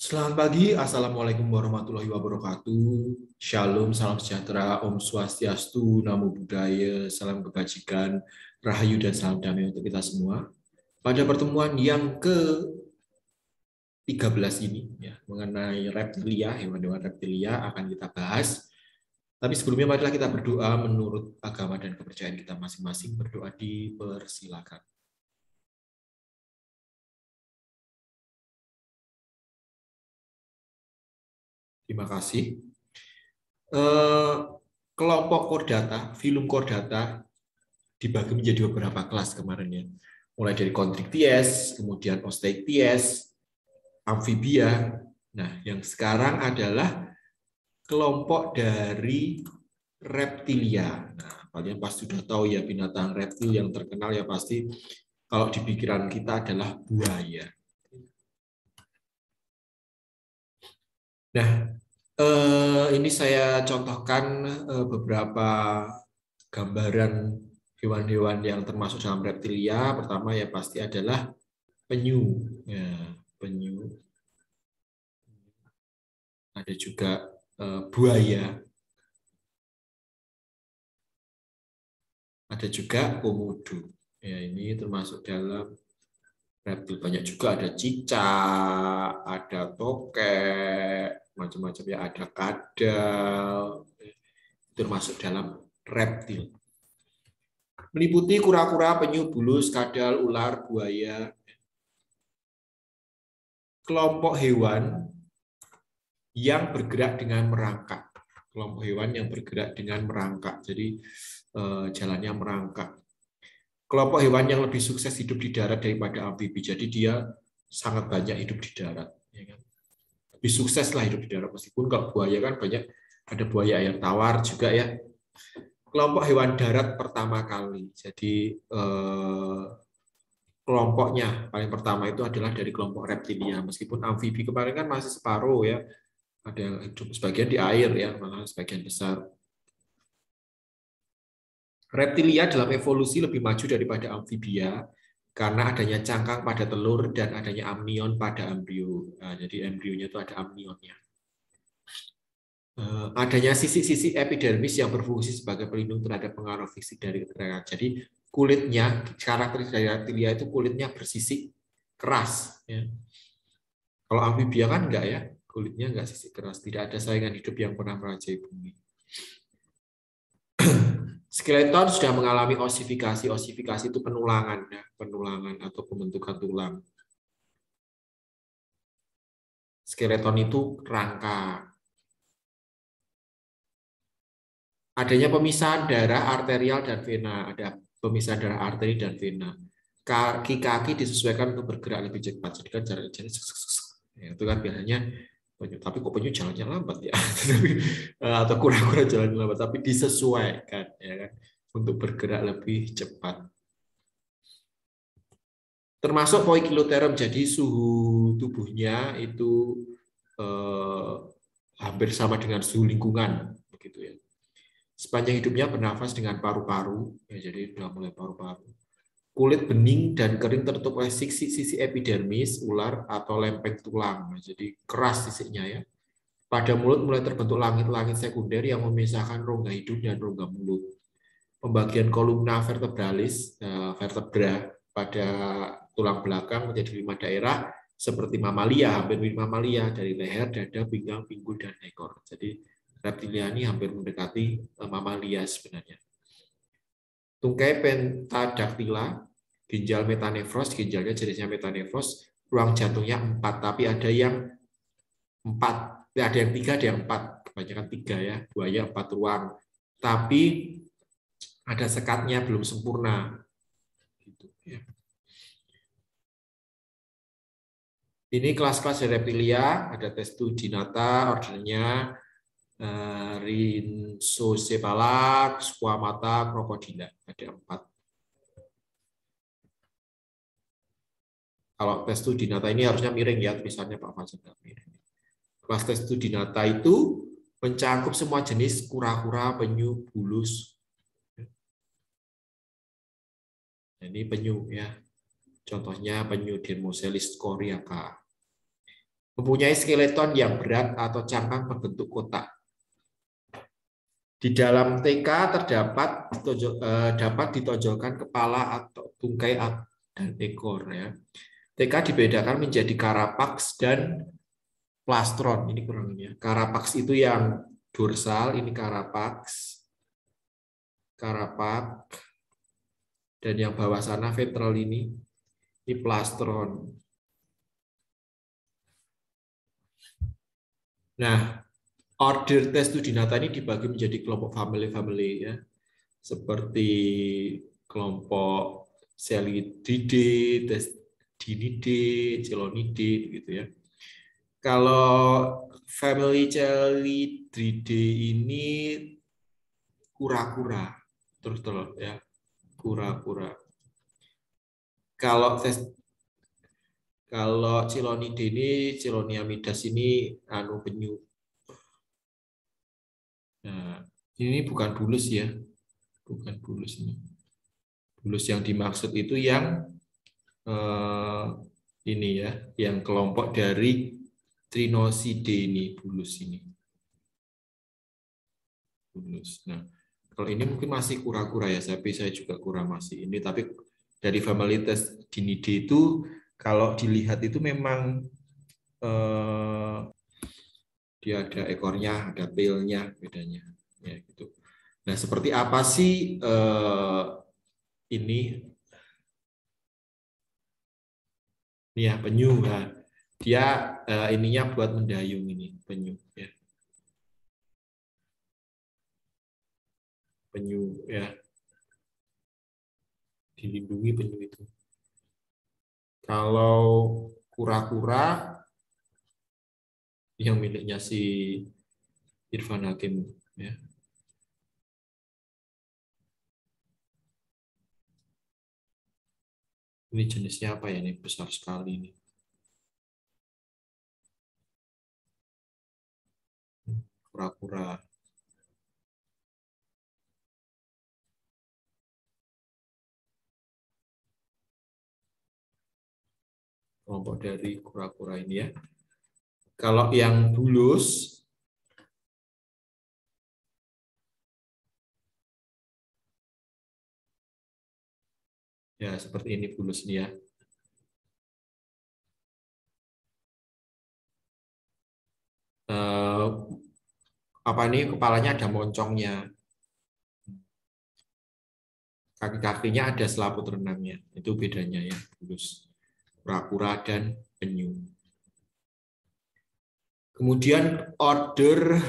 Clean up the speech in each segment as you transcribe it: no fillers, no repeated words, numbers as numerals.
Selamat pagi, Assalamualaikum warahmatullahi wabarakatuh. Shalom, salam sejahtera, Om Swastiastu, Namo Buddhaya, salam kebajikan, Rahayu dan salam damai untuk kita semua. Pada pertemuan yang ke-13 ini, ya, mengenai reptilia, hewan-hewan reptilia akan kita bahas. Tapi sebelumnya marilah kita berdoa menurut agama dan kepercayaan kita masing-masing. Berdoa dipersilakan. Terima kasih. Kelompok chordata, filum chordata dibagi menjadi beberapa kelas kemarin ya. Mulai dari Chondrichthyes, kemudian Osteichthyes, Amphibia. Nah, yang sekarang adalah kelompok dari reptilia. Nah, kalian pasti sudah tahu ya binatang reptil yang terkenal ya pasti kalau di pikiran kita adalah buaya. Nah, ini saya contohkan beberapa gambaran hewan-hewan yang termasuk dalam reptilia. Pertama ya pasti adalah penyu. Ya, penyu. Ada juga buaya. Ada juga komodo. Ya, ini termasuk dalam reptil. Banyak juga ada cicak, ada tokek, macam-macam ya, ada kadal. Itu termasuk dalam reptil. Meliputi kura-kura, penyu, bulus, kadal, ular, buaya. Kelompok hewan yang bergerak dengan merangkak. Kelompok hewan yang bergerak dengan merangkak. Jadi jalannya merangkak. Kelompok hewan yang lebih sukses hidup di darat daripada amfibi. Jadi dia sangat banyak hidup di darat. Ya kan? Lebih sukses lah hidup di darat. Meskipun kalau buaya kan banyak, ada buaya air tawar juga ya. Kelompok hewan darat pertama kali. Jadi kelompoknya paling pertama itu adalah dari kelompok reptilia. Meskipun amfibi kemarin kan masih separuh ya. Ada yang hidup sebagian di air ya, malah sebagian besar. Reptilia dalam evolusi lebih maju daripada amfibia karena adanya cangkang pada telur dan adanya amnion pada embrio. Nah, jadi embrionya itu ada amnionnya. Adanya sisi-sisi epidermis yang berfungsi sebagai pelindung terhadap pengaruh fisik dari mereka. Jadi kulitnya, karakteristik dari reptilia itu kulitnya bersisik keras. Ya. Kalau amfibia kan enggak ya, kulitnya enggak sisik keras. Tidak ada saingan hidup yang pernah merajai bumi. Skeleton sudah mengalami osifikasi. Osifikasi itu penulangan, ya. Penulangan atau pembentukan tulang. Skeleton itu rangka. Adanya pemisahan darah arterial dan vena. Ada pemisahan darah arteri dan vena. Kaki-kaki disesuaikan untuk bergerak lebih cepat. Jadi kan jaraknya ya, itu kan biasanya penyu. Tapi kok penyu jalannya lambat ya? Atau kura-kura jalannya lambat. Tapi disesuaikan ya kan untuk bergerak lebih cepat. Termasuk poikiloterm, jadi suhu tubuhnya itu hampir sama dengan suhu lingkungan, begitu ya. Sepanjang hidupnya bernafas dengan paru-paru, ya, jadi sudah mulai paru-paru. Kulit bening dan kering tertutup oleh sisi epidermis, ular atau lempeng tulang, nah, jadi keras sisiknya ya. Pada mulut mulai terbentuk langit-langit sekunder yang memisahkan rongga hidung dan rongga mulut. Pembagian kolumna vertebralis, vertebra pada tulang belakang menjadi 5 daerah seperti mamalia, hampir mirip mamalia dari leher, dada, pinggang, pinggul, dan ekor. Jadi reptilia ini hampir mendekati mamalia sebenarnya. Tungkai pentadactyla, ginjal metanefros, ginjalnya jenisnya metanefros, ruang jantungnya 4, tapi ada yang 4, ada yang 3, ada yang 4, kebanyakan 3 ya, buaya 4 ruang. Tapi ada sekatnya belum sempurna. Gitu, ya. Ini kelas-kelas reptilia, ada Testudinata, ordernya Rhinchocephala, Squamata, Crocodila, ada 4. Kalau Testudinata ini harusnya miring ya, tulisannya Pak Fajar miring. Kelas Testudinata itu mencakup semua jenis kura-kura, penyu, bulus. Ini penyu ya. Contohnya penyu Dermocelis coriaca. Mempunyai skeleton yang berat atau cangkang berbentuk kotak. Di dalam TK dapat ditonjolkan kepala atau tungkai dan ekor. Ya. TK dibedakan menjadi carapax dan plastron. Ini kurangnya. Carapax itu yang dorsal, ini carapax, dan yang bawah sana ventral ini plastron. Nah, order Testudinata ini dibagi menjadi kelompok family ya, seperti kelompok Selidridae, Testudinidae, Chelonidae gitu ya. Kalau family Chelidridae ini kura-kura, terus ya, kura-kura. Kalau Chelonidae ini, Cheloniamidas ini penyu. Nah, ini bukan bulus ya, bukan bulus ini. Bulus yang dimaksud itu yang ini ya, yang kelompok dari Trinosidae ini, bulus ini. Bulus. Nah, kalau ini mungkin masih kura-kura ya, tapi saya juga kurang masih ini. Tapi dari family Testudinidae itu, kalau dilihat itu memang dia ada ekornya, ada tail-nya, bedanya. Ya, gitu. Nah, seperti apa sih ini ya penyu? Nah, dia ininya buat mendayung ini penyu. Ya. Penyu ya, dilindungi penyu itu. Kalau kura-kura yang miliknya si Irfan Hakim ya. Ini jenisnya apa ya? Ini besar sekali ini. Kura-kura. Kelompok dari kura-kura ini ya. Kalau yang bulus ya seperti ini bulus ini ya. Apa ini kepalanya ada moncongnya, kaki-kakinya ada selaput renangnya, itu bedanya ya bulus, kura-kura dan penyu. Kemudian order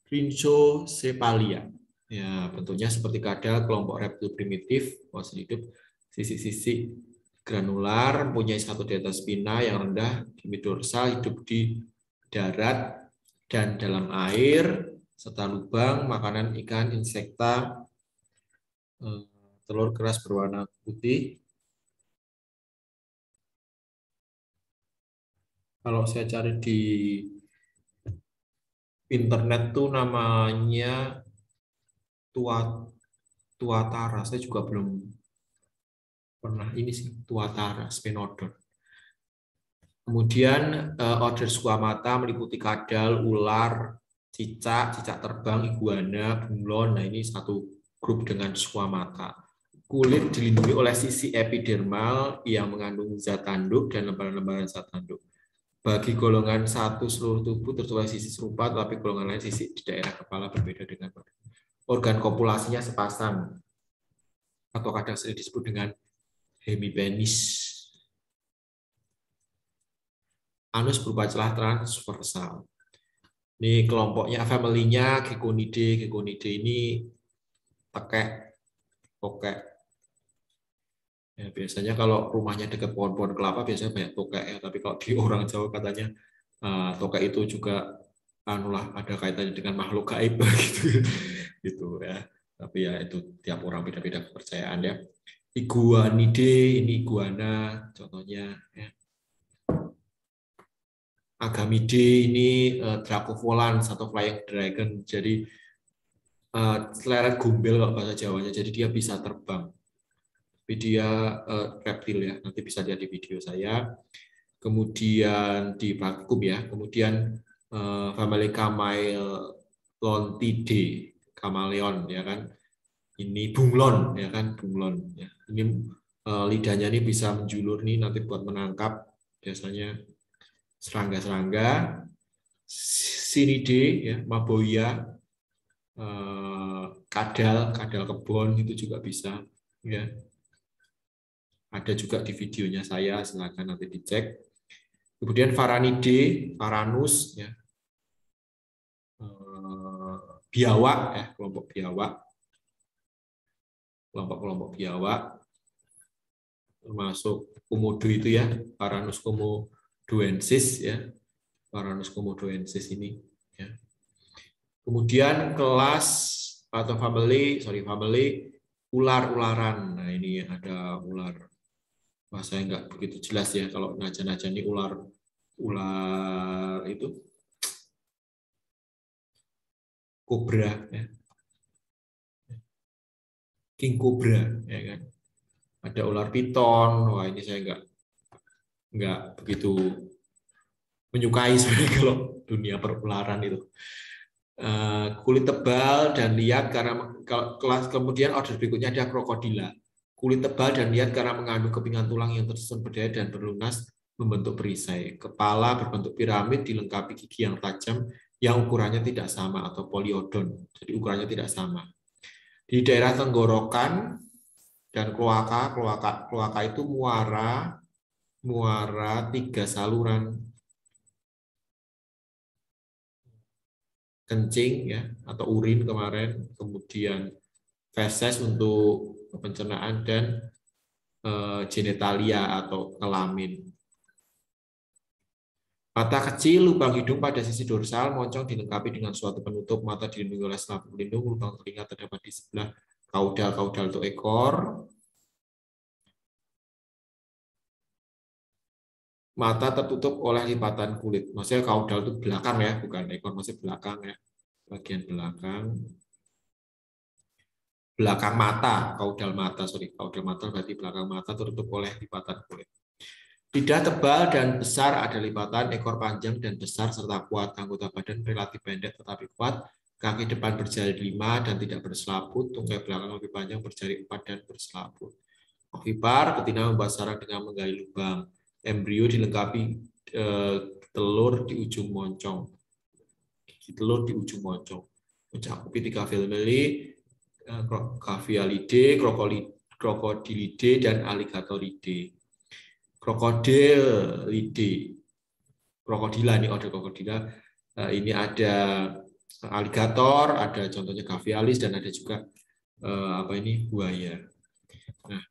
Rhynchocephalia, ya bentuknya seperti kadal, kelompok reptil primitif, fosil hidup, sisi-sisi granular, mempunyai satu data spina yang rendah, dorsal, hidup di darat dan dalam air, serta lubang, makanan ikan, insekta, telur keras berwarna putih. Kalau saya cari di internet tuh namanya tuatara, saya juga belum pernah ini sih, tuatara, Sphenodon. Kemudian order squamata meliputi kadal, ular, cicak terbang, iguana, bunglon. Nah, ini satu grup dengan squamata. Kulit dilindungi oleh sisi epidermal yang mengandung zat tanduk dan lembaran-lembaran zat tanduk. Bagi golongan satu seluruh tubuh tertulis sisi serupa, tapi golongan lain sisi di daerah kepala berbeda dengan organ kopulasinya sepasang atau kadang sering disebut dengan hemipenis. Anus berupa celah transversal. Ini kelompoknya, family-nya Gekkonidae. Gekkonidae ini tokek. Ya, biasanya kalau rumahnya dekat pohon-pohon kelapa biasanya banyak tokek ya. Tapi kalau di orang Jawa katanya tokek itu juga ada kaitannya dengan makhluk gaib gitu. Gitu ya. Tapi ya itu tiap orang beda-beda kepercayaan ya. Iguanidae, ini iguana contohnya ya. Agamidae ini Dracovolans atau flying dragon. Jadi seleret gumbel kalau bahasa Jawanya. Jadi dia bisa terbang. Tapi dia reptil ya. Nanti bisa lihat di video saya. kemudian di vakum ya, kemudian family Chamaelontidae, kameleon ya kan, ini bunglon ya kan, bunglon ya. Ini lidahnya ini bisa menjulur nih nanti buat menangkap biasanya serangga-serangga. Sinidae ya, maboya, kadal kebon itu juga bisa ya. Ada juga di videonya saya, silakan nanti dicek. Kemudian Varanidae, Varanus ya. Biawak ya, kelompok biawak. Kelompok-kelompok biawak termasuk komodo itu ya, Varanus komodoensis ya. Varanus komodoensis ini ya. Kemudian kelas atau family ular-ularan. Nah, ini ada ular. Wah, saya nggak begitu jelas ya kalau naja-naja ini ular itu kobra ya. King cobra ya kan. Ada ular piton. Wah, ini saya nggak begitu menyukai sebenarnya kalau dunia perularan itu. Kulit tebal dan liat karena kelas, kemudian order berikutnya ada krokodila. Kulit tebal dan liat karena mengandung kepingan tulang yang tersusun berdaya dan berlunas membentuk perisai. Kepala berbentuk piramid dilengkapi gigi yang tajam yang ukurannya tidak sama atau poliodon. Jadi ukurannya tidak sama. Di daerah tenggorokan dan kloaka itu muara 3 saluran kencing ya atau urin kemarin, kemudian feses untuk pencernaan dan genitalia atau kelamin. Mata kecil, lubang hidung pada sisi dorsal, moncong dilengkapi dengan suatu penutup, mata dilindungi oleh selaput pelindung, lubang telinga terdapat di sebelah kaudal untuk ekor. Mata tertutup oleh lipatan kulit. Maksudnya kaudal itu belakang ya, bukan ekor, maksudnya belakang ya. Bagian belakang. Belakang mata, kaudal mata berarti belakang mata tertutup oleh lipatan kulit. Lidah tebal dan besar, ada lipatan, ekor panjang dan besar serta kuat, anggota badan relatif pendek tetapi kuat, kaki depan berjari 5 dan tidak berselaput, tungkai belakang lebih panjang berjari 4 dan berselaput. Ovipar, betina membuat sarang dengan menggali lubang. Embrio dilengkapi telur di ujung moncong. Telur di ujung moncong. Mencakupi 3 famili, Cavialidae, Crocodilidae, dan Alligatoridae. Krokodila ini ada krokodila. Ini ada alligator, ada contohnya Cavialis, dan ada juga buaya. Nah,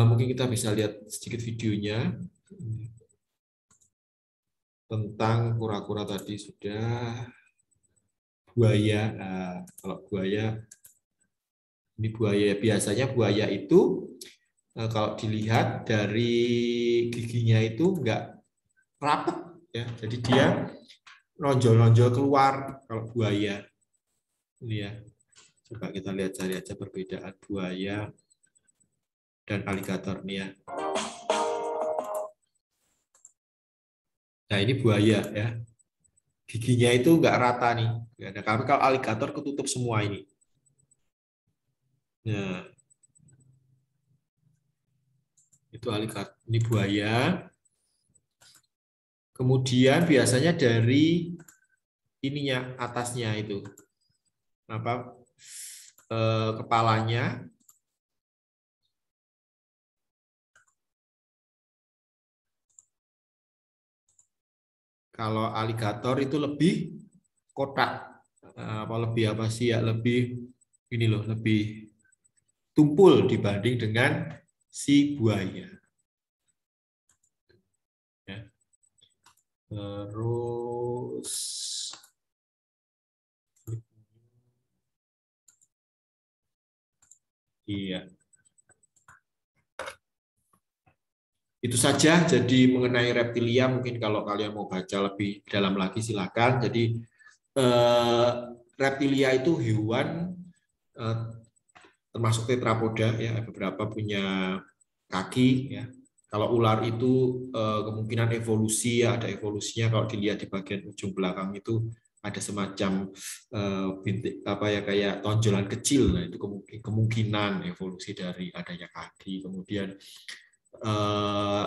mungkin kita bisa lihat sedikit videonya tentang kura-kura tadi sudah. Buaya, kalau buaya, ini buaya biasanya buaya itu kalau dilihat dari giginya itu enggak rapet ya, jadi dia nonjol-nonjol keluar kalau buaya. Ini ya, coba kita lihat cari aja perbedaan buaya dan alligator nih ya. Nah ini buaya ya, giginya itu enggak rata nih, karena kalau alligator ketutup semua ini. Nah, itu alligator, ini buaya. Kemudian biasanya dari ininya atasnya itu kepalanya kalau alligator itu lebih kotak, lebih ini loh, lebih tumpul dibanding dengan si buaya. Ya. Terus iya. Itu saja jadi mengenai reptilia, mungkin kalau kalian mau baca lebih dalam lagi silakan. Jadi reptilia itu hewan termasuk tetrapoda ya, beberapa punya kaki ya. Kalau ular itu kemungkinan evolusi, ya ada evolusinya. Kalau dilihat di bagian ujung belakang itu ada semacam bintik apa ya, kayak tonjolan kecil. Nah, itu kemungkinan evolusi dari adanya kaki. Kemudian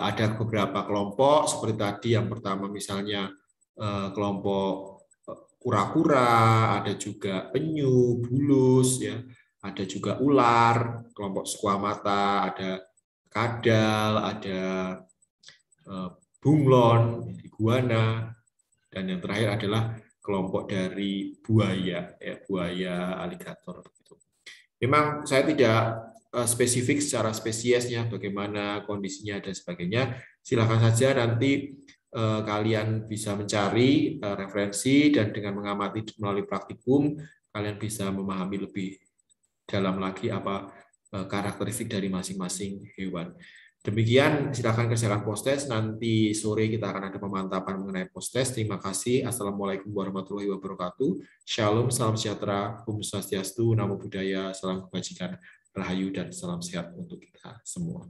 ada beberapa kelompok seperti tadi. Yang pertama misalnya kelompok kura-kura, ada juga penyu, bulus, ya, ada juga ular, kelompok squamata, ada kadal, ada bunglon, iguana, dan yang terakhir adalah kelompok dari buaya, ya, buaya aligator. Memang saya tidak spesifik secara spesiesnya, bagaimana kondisinya dan sebagainya. Silakan saja nanti kalian bisa mencari referensi, dan dengan mengamati melalui praktikum, kalian bisa memahami lebih dalam lagi apa karakteristik dari masing-masing hewan. Demikian, silakan kerjakan post-test. Nanti sore kita akan ada pemantapan mengenai post-test. Terima kasih. Assalamualaikum warahmatullahi wabarakatuh. Shalom, salam sejahtera, Om Swastiastu, Namo Buddhaya, salam kebajikan, rahayu, dan salam sehat untuk kita semua.